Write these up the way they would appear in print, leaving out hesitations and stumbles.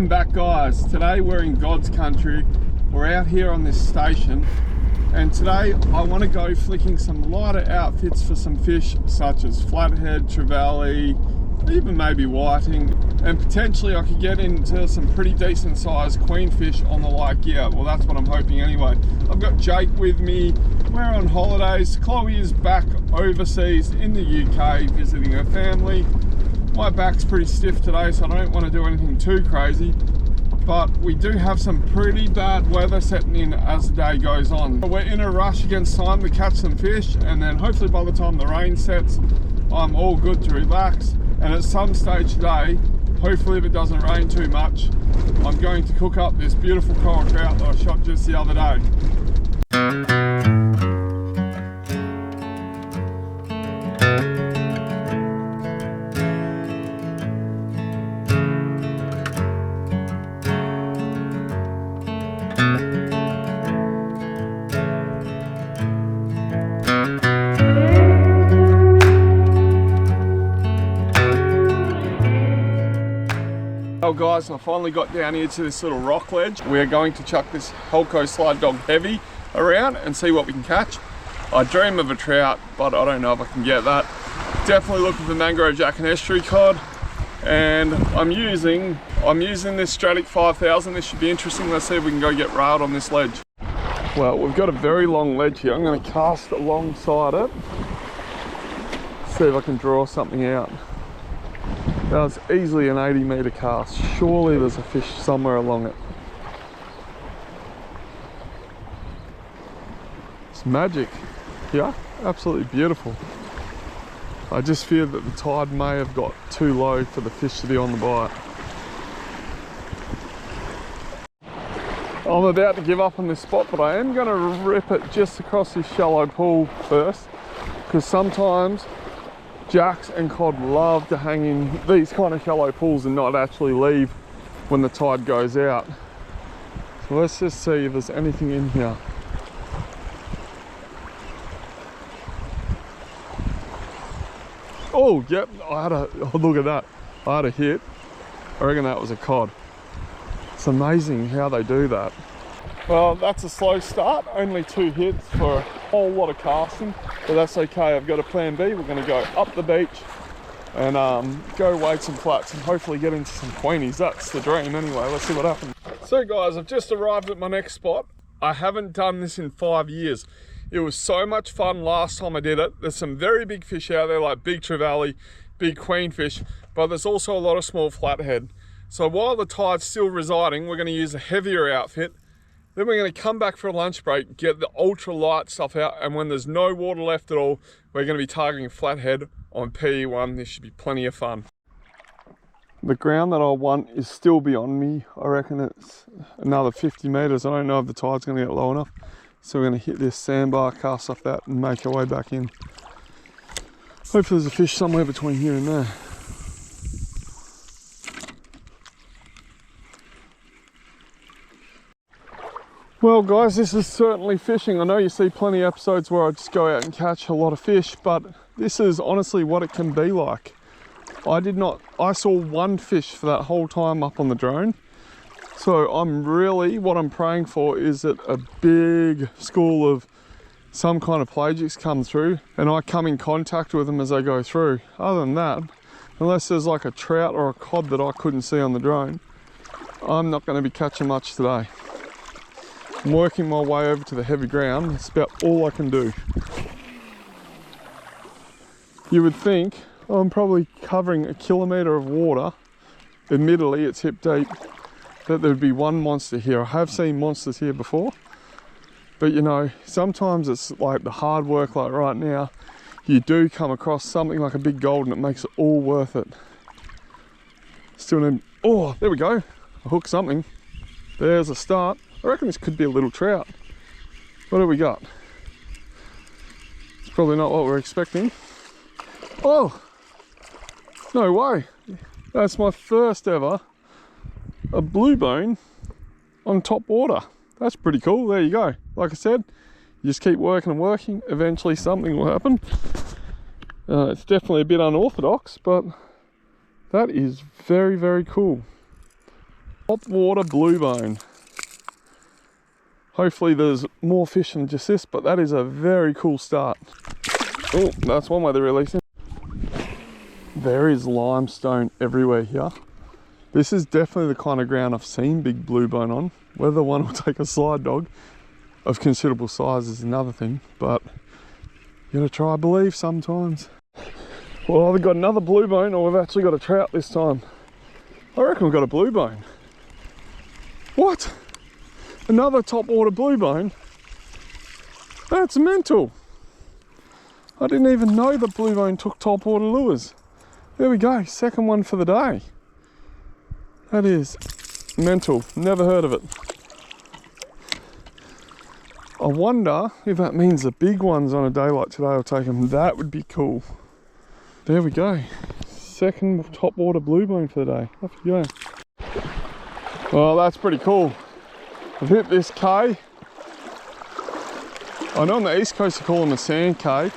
Welcome back, guys. Today we're in God's country. We're out here on this station, and today I want to go flicking some lighter outfits for some fish such as flathead, trevally, even maybe whiting, and potentially I could get into some pretty decent sized queenfish on the light gear. Well, that's what I'm hoping anyway. I've got Jake with me. We're on holidays. Chloe is back overseas in the UK visiting her family. My back's pretty stiff today, so I don't want to do anything too crazy, but we do have some pretty bad weather setting in as the day goes on. We're in a rush against time to catch some fish, and then hopefully by the time the rain sets, I'm all good to relax. And at some stage today, hopefully if it doesn't rain too much, I'm going to cook up this beautiful coral trout that I shot just the other day. Well guys, I finally got down here to this little rock ledge. We're going to chuck this Helco Slide Dog Heavy around and see what we can catch. I dream of a trout, but I don't know if I can get that. Definitely looking for mangrove jack and estuary cod. And I'm using this Stratic 5000. This should be interesting. Let's see if we can go get railed on this ledge. Well, we've got a very long ledge here. I'm going to cast alongside it. See if I can draw something out. That was easily an 80-metre cast. Surely there's a fish somewhere along it. It's magic. Yeah, absolutely beautiful. I just fear that the tide may have got too low for the fish to be on the bite. I'm about to give up on this spot, but I am going to rip it just across this shallow pool first, because sometimes jacks and cod love to hang in these kind of shallow pools and not actually leave when the tide goes out. So let's just see if there's anything in here. Oh, yep, oh, look at that. I had a hit. I reckon that was a cod. It's amazing how they do that. Well, that's a slow start. Only 2 hits for a whole lot of casting, but that's okay. I've got a plan B. We're going to go up the beach and go wade some flats and hopefully get into some queenies. That's the dream anyway. Let's see what happens. So guys, I've just arrived at my next spot. I haven't done this in 5 years. It was so much fun last time I did it. There's some very big fish out there, like big trevally, big queenfish, but there's also a lot of small flathead. So while the tide's still residing, we're going to use a heavier outfit. Then we're going to come back for a lunch break, get the ultra light stuff out, and when there's no water left at all, we're going to be targeting flathead on PE1. This should be plenty of fun. The ground that I want is still beyond me. I reckon it's another 50 metres. I don't know if the tide's going to get low enough. So we're going to hit this sandbar, cast off that, and make our way back in. Hopefully there's a fish somewhere between here and there. Well guys, this is certainly fishing. I know you see plenty of episodes where I just go out and catch a lot of fish, but this is honestly what it can be like. I saw 1 fish for that whole time up on the drone. So what I'm praying for is that a big school of some kind of pelagics come through and I come in contact with them as they go through. Other than that, unless there's like a trout or a cod that I couldn't see on the drone, I'm not going to be catching much today. I'm working my way over to the heavy ground. That's about all I can do. You would think I'm probably covering a kilometre of water. Admittedly, it's hip deep. That there would be one monster here. I have seen monsters here before. But you know, sometimes it's like the hard work, like right now, you do come across something like a big gold and it makes it all worth it. Still need, oh, there we go. I hooked something. There's a start. I reckon this could be a little trout. What do we got? It's probably not what we're expecting. Oh, no way. That's my first ever a bluebone on Topwater. That's pretty cool. There you go. Like I said, you just keep working and working. Eventually something will happen. It's definitely a bit unorthodox, but that is very, very cool. Topwater bluebone. Hopefully there's more fish than just this, but that is a very cool start. Oh, that's one way they're releasing. There is limestone everywhere here. This is definitely the kind of ground I've seen big bluebone on. Whether one will take a slide dog of considerable size is another thing, but you gotta try believe sometimes. Well, we've got another bluebone, or we've actually got a trout this time. I reckon we've got a bluebone. What? Another topwater bluebone? That's mental. I didn't even know that bluebone took topwater lures. There we go, second one for the day. That is mental, never heard of it. I wonder if that means the big ones on a day like today will take them. That would be cool. There we go. Second topwater bluebone for the day. Off you go. Well, that's pretty cool. I've hit this K. I know on the east coast you call them a sand K. I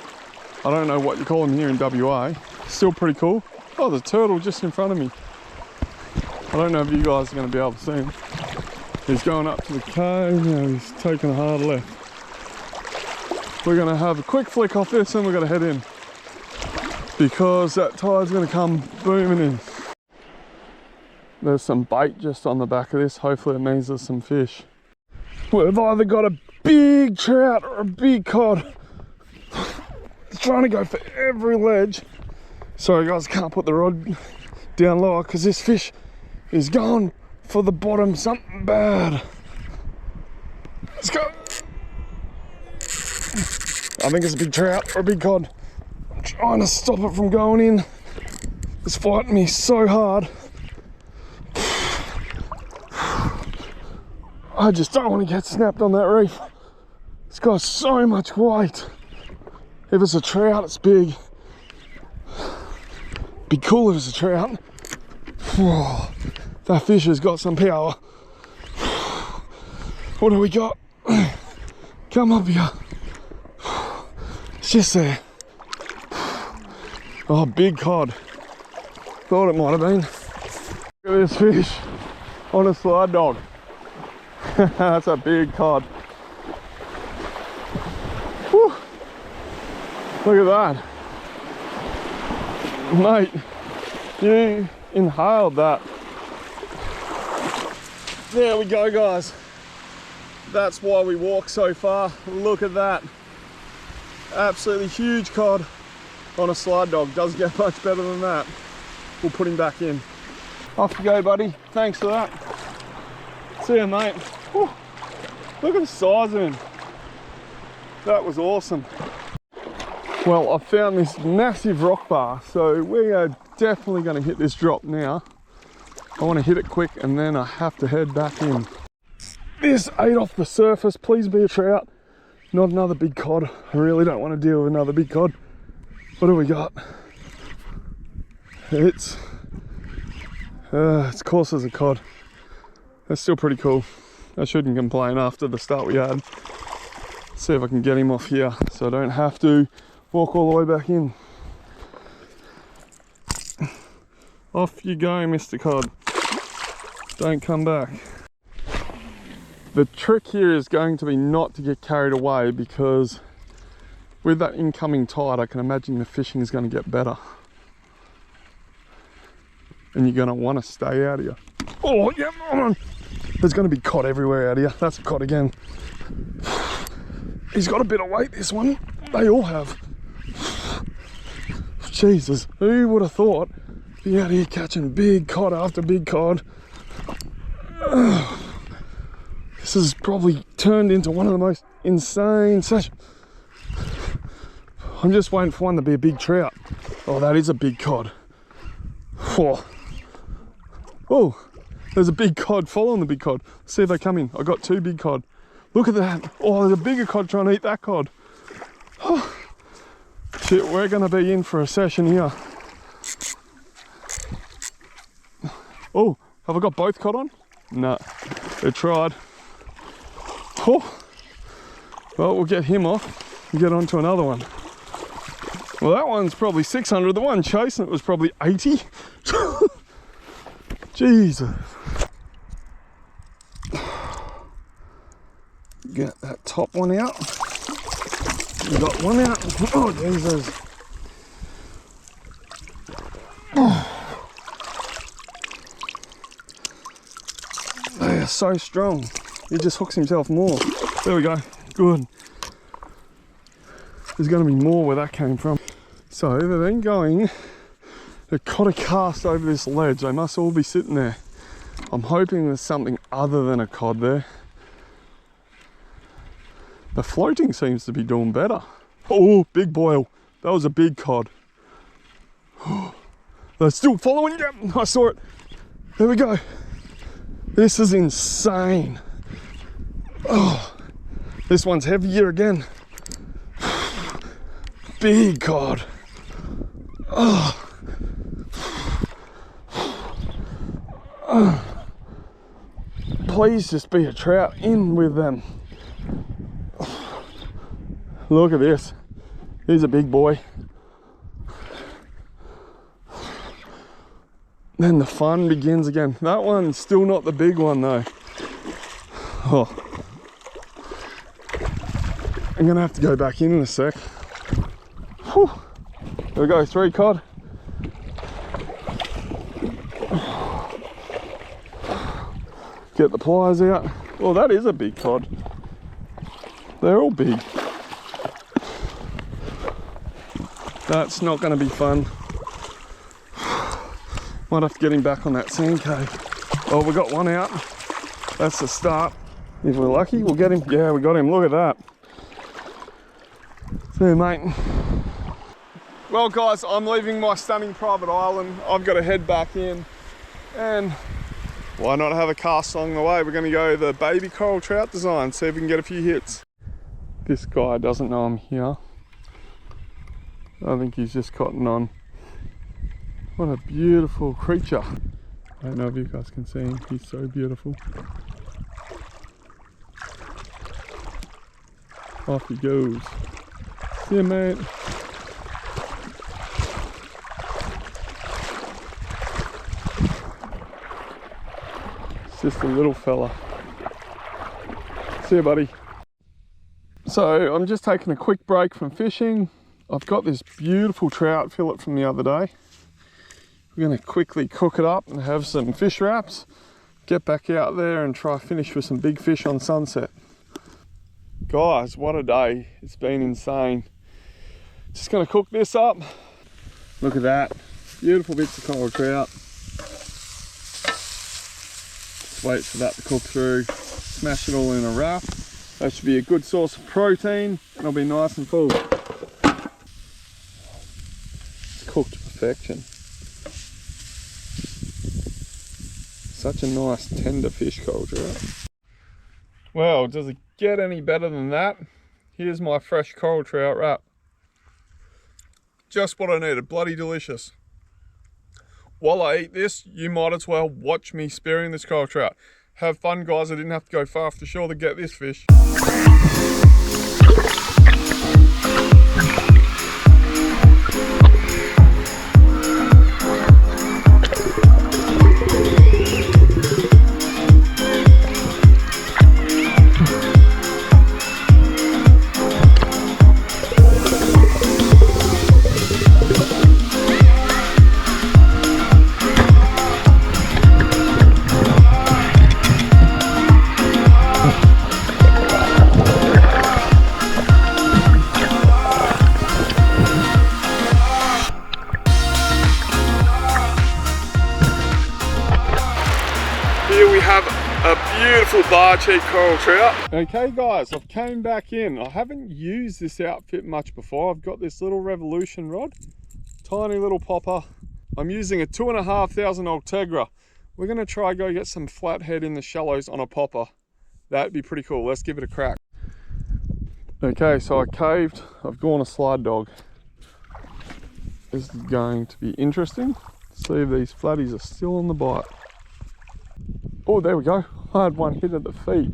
don't know what you call them here in WA. Still pretty cool. Oh, there's a turtle just in front of me. I don't know if you guys are going to be able to see him. He's going up to the K, now he's taking a hard left. We're going to have a quick flick off this and we're going to head in, because that tide's going to come booming in. There's some bait just on the back of this. Hopefully it means there's some fish. We've either got a big trout or a big cod. It's trying to go for every ledge. Sorry guys, I can't put the rod down lower because this fish is going for the bottom, something bad. Let's go. I think it's a big trout or a big cod. I'm trying to stop it from going in. It's fighting me so hard. I just don't want to get snapped on that reef. It's got so much weight. If it's a trout, it's big. Be cool if it's a trout. Whoa, that fish has got some power. What do we got? Come up here. It's just there. Oh, big cod. Thought it might have been. Look at this fish on a slide dog. That's a big cod. Whew. Look at that. Mate, you inhaled that. There we go, guys. That's why we walk so far. Look at that. Absolutely huge cod on a slide dog. Doesn't get much better than that. We'll put him back in. Off you go, buddy. Thanks for that. See you, mate. Whew. Look at the size of him. That was awesome. Well, I found this massive rock bar, so we are definitely going to hit this drop now. I want to hit it quick and then I have to head back in. This ate off the surface. Please be a trout, not another big cod. I really don't want to deal with another big cod. What do we got? It's coarse as a cod. That's still pretty cool. I shouldn't complain after the start we had. Let's see if I can get him off here so I don't have to walk all the way back in. Off you go, Mr. Cod. Don't come back. The trick here is going to be not to get carried away, because with that incoming tide I can imagine the fishing is going to get better. And you're going to want to stay out of here. Oh, yeah, come on. There's going to be cod everywhere out here. That's a cod again. He's got a bit of weight, this one. They all have. Jesus, who would have thought be out here catching big cod after big cod? This has probably turned into one of the most insane sessions. I'm just waiting for one to be a big trout. Oh, that is a big cod. Whoa. Oh, there's a big cod following the big cod. Let's see if they come in. I got two big cod. Look at that. Oh, there's a bigger cod trying to eat that cod. Oh. Shit, we're going to be in for a session here. Oh, have I got both cod on? No, they tried. Oh. Well, we'll get him off and get on to another one. Well, that one's probably 600. The one chasing it was probably 80. Jesus. Get that top one out. We got one out. Oh, Jesus. Oh. They are so strong. He just hooks himself more. There we go. Good. There's going to be more where that came from. So they've been going. They've caught a cast over this ledge. They must all be sitting there. I'm hoping there's something other than a cod there. The floating seems to be doing better. Oh, big boil. That was a big cod. They're still following you. I saw it. There we go. This is insane. Oh, this one's heavier again. Big cod. Oh. Please just be a trout in with them. Look at this. He's a big boy. Then the fun begins again. That one's still not the big one though. Oh. I'm gonna have to go back in a sec. Whew. There we go, 3 cod. Get the pliers out. Well, that is a big cod. They're all big. That's not going to be fun. Might have to get him back on that sand cave. Oh, we got one out. That's the start. If we're lucky, we'll get him. Yeah, we got him. Look at that. There, mate. Well, guys, I'm leaving my stunning private island. I've got to head back in. And why not have a cast along the way? We're going to go the baby coral trout design, see if we can get a few hits. This guy doesn't know I'm here. I think he's just cotton on. What a beautiful creature. I don't know if you guys can see him. He's so beautiful. Off he goes. See ya, mate. It's just a little fella. See ya, buddy. So I'm just taking a quick break from fishing. I've got this beautiful trout fillet from the other day. We're going to quickly cook it up and have some fish wraps. Get back out there and try finish with some big fish on sunset. Guys, what a day. It's been insane. Just going to cook this up. Look at that. Beautiful bits of coral trout. Just wait for that to cook through. Smash it all in a wrap. That should be a good source of protein and it'll be nice and full. It's cooked to perfection. Such a nice tender fish, coral trout. Well, does it get any better than that? Here's my fresh coral trout wrap. Just what I needed, bloody delicious. While I eat this, you might as well watch me spearing this coral trout. Have fun, guys. I didn't have to go far off the shore to get this fish. Beautiful bar cheek coral trout. Okay guys, I've came back in. I haven't used this outfit much before. I've got this little Revolution rod, tiny little popper. I'm using a 2,500 Ultegra. We're gonna try go get some flathead in the shallows on a popper. That'd be pretty cool. Let's give it a crack. Okay, so I caved. I've gone a slide dog. This is going to be interesting. See if these flatties are still on the bite. Oh, there we go. I had one hit at the feet.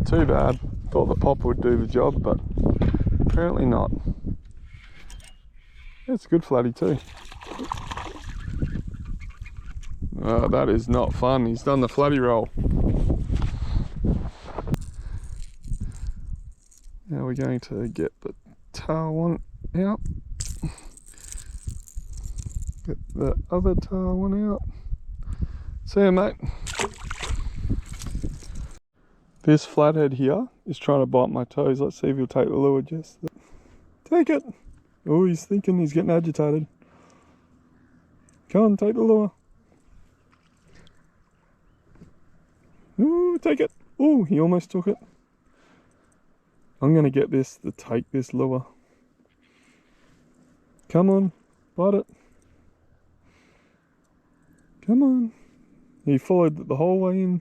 Too bad. Thought the popper would do the job, but apparently not. It's a good flatty too. That is not fun. He's done the flatty roll. Now we're going to get the tail one out. Get the other tail one out. See ya, mate. This flathead here is trying to bite my toes. Let's see if he'll take the lure, Jess. Take it. Oh, he's thinking, he's getting agitated. Come on, take the lure. Ooh, take it. Oh, he almost took it. I'm going to get this to take this lure. Come on, bite it. Come on. He followed the whole way in.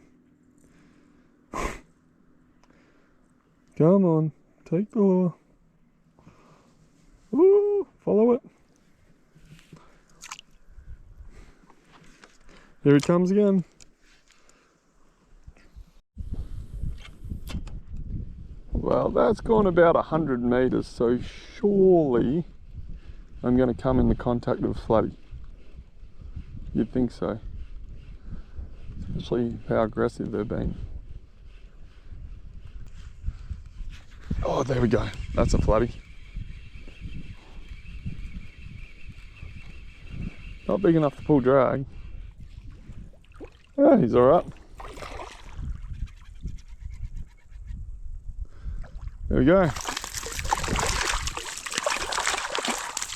Come on, take the lure. Ooh, follow it. Here it comes again. Well, that's gone about 100 meters, so surely I'm going to come into contact with a flatty. You'd think so. Especially how aggressive they've been. Oh, there we go. That's a flatty. Not big enough to pull drag. Yeah, he's alright. There we go.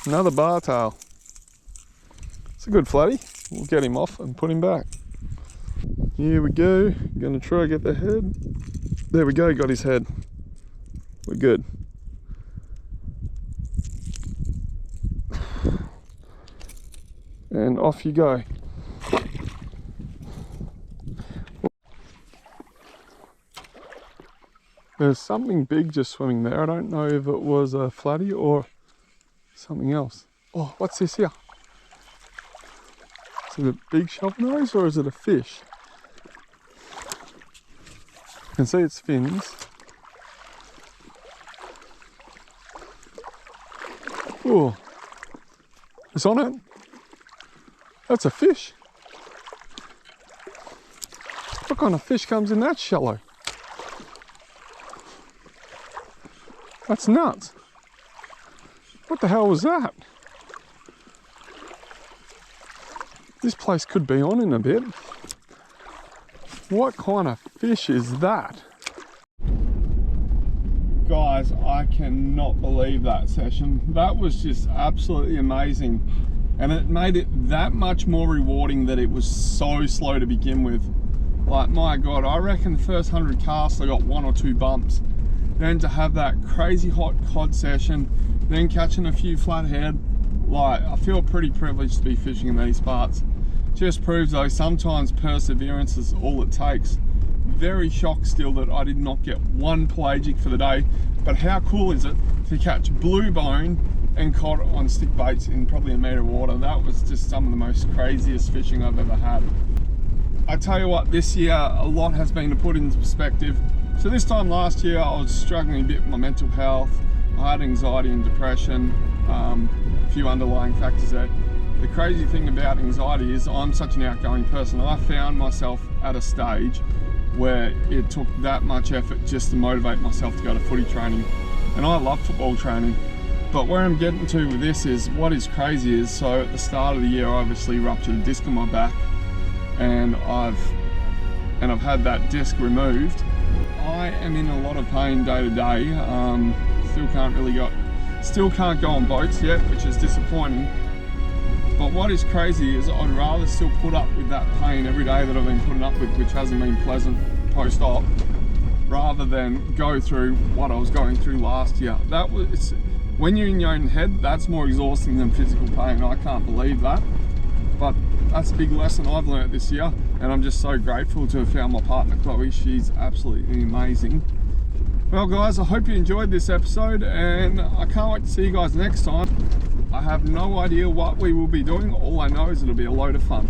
Another bar tail. It's a good flatty. We'll get him off and put him back. Here we go. Gonna try to get the head. There we go, got his head. We're good. And off you go. There's something big just swimming there. I don't know if it was a flatty or something else. Oh, what's this here? Is it a big shovel nose or is it a fish? You can see its fins. Oh, it's on it. That's a fish. What kind of fish comes in that shallow? That's nuts. What the hell was that? This place could be on in a bit. What kind of fish is that? Guys, I cannot believe that session. That was just absolutely amazing. And it made it that much more rewarding that it was so slow to begin with. Like, my God, I reckon the first 100 casts I got 1 or 2 bumps. Then to have that crazy hot cod session, then catching a few flathead, like, I feel pretty privileged to be fishing in these parts. Just proves though, sometimes perseverance is all it takes. Very shocked still that I did not get 1 pelagic for the day, but how cool is it to catch bluebone and cod on stick baits in probably a metre of water? That was just some of the most craziest fishing I've ever had. I tell you what, this year a lot has been to put into perspective. So this time last year I was struggling a bit with my mental health. I had anxiety and depression, a few underlying factors there. The crazy thing about anxiety is I'm such an outgoing person. I found myself at a stage where it took that much effort just to motivate myself to go to footy training. And I love football training. But where I'm getting to with this is, what is crazy is, so at the start of the year I obviously ruptured a disc in my back, and I've had that disc removed. I am in a lot of pain day to day. Still can't go on boats yet, which is disappointing. But what is crazy is I'd rather still put up with that pain every day that I've been putting up with, which hasn't been pleasant post-op, rather than go through what I was going through last year. When you're in your own head, that's more exhausting than physical pain. I can't believe that. But that's a big lesson I've learned this year, and I'm just so grateful to have found my partner Chloe. She's absolutely amazing. Well guys, I hope you enjoyed this episode, and I can't wait to see you guys next time. I have no idea what we will be doing. All I know is it'll be a load of fun.